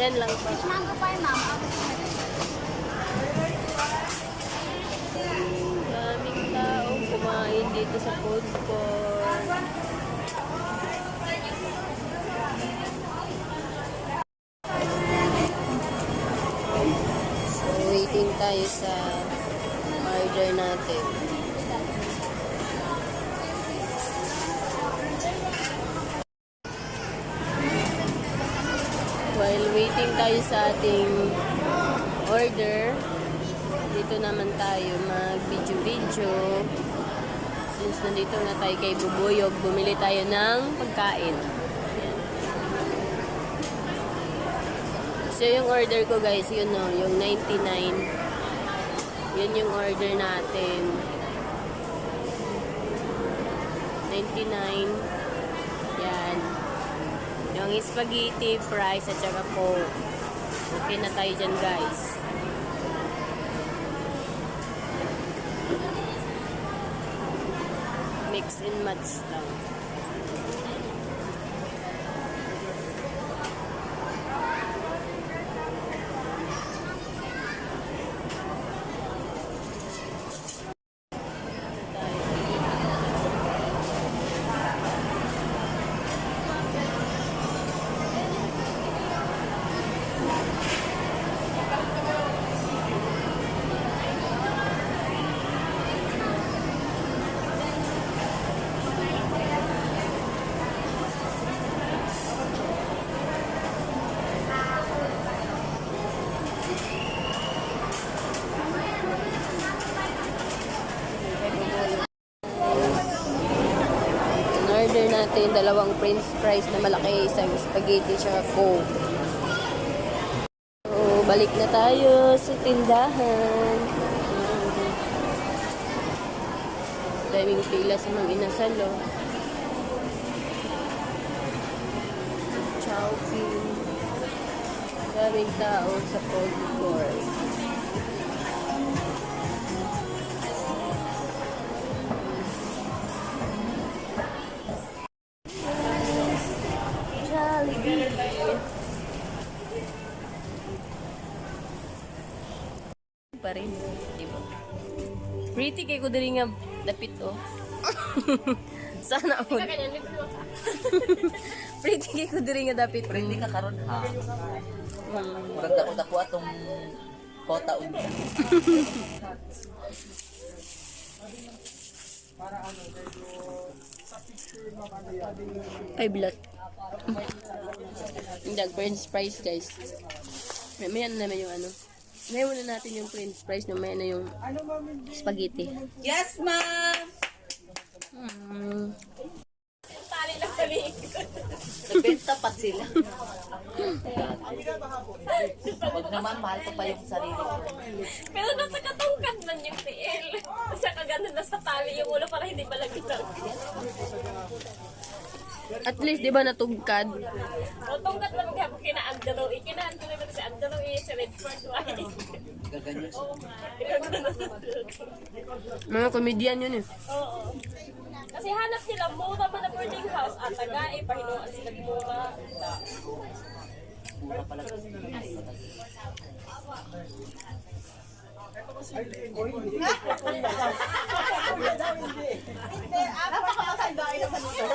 Yan lang po. Mango pie, ma'am. Daming taong kumain dito sa food court. So, waiting tayo sa order natin. While waiting tayo sa ating order, dito naman tayo mag-video-video. Since nandito na tayo kay Bubuyog, bumili tayo ng pagkain. Ayan. So, yung order ko guys, yun no, yung 99. Yun yung order natin. 99. Yan. Yung spaghetti, fries, at saka coke. Okay na tayo dyan guys. Mix and match lang. Order natin dalawang french fries na malaki, isang spaghetti tsaka coke. So, balik na tayo sa tindahan. Daming pila sa mga inasal, oh. Chowking. Daming tao sa food court. Pa rin, di ba? Pretty kay ko diri nga dapit oh. Sana ako. Pretty kay ko diri nga dapit. Pretty ka karon ha. Murag dako atong kota unta. Ay blood. Hindi french fries guys. May naman yung ano. Ngayon na natin yung french fries na may na yung spaghetti. Yes, ma'am. Tali lang balik. Nagbenta pa sila. Huwag naman, mahal ko pa yung sarili ko. Pero nasa katungkad man yung TL. Kasi kaganda na sa tali yung ulo para hindi malagitag. At least, di ba natugkad? O tungkad man kaya kina-Andalo. Kina-Andalo naman si Andalo sa Redford. Gaganyan siya. Mga komedyan yun eh. Oo. Kasi hanap nila mura man na boarding house at taga pahinuan sila mura. Mura pala. Napakamasay dahil naman ito.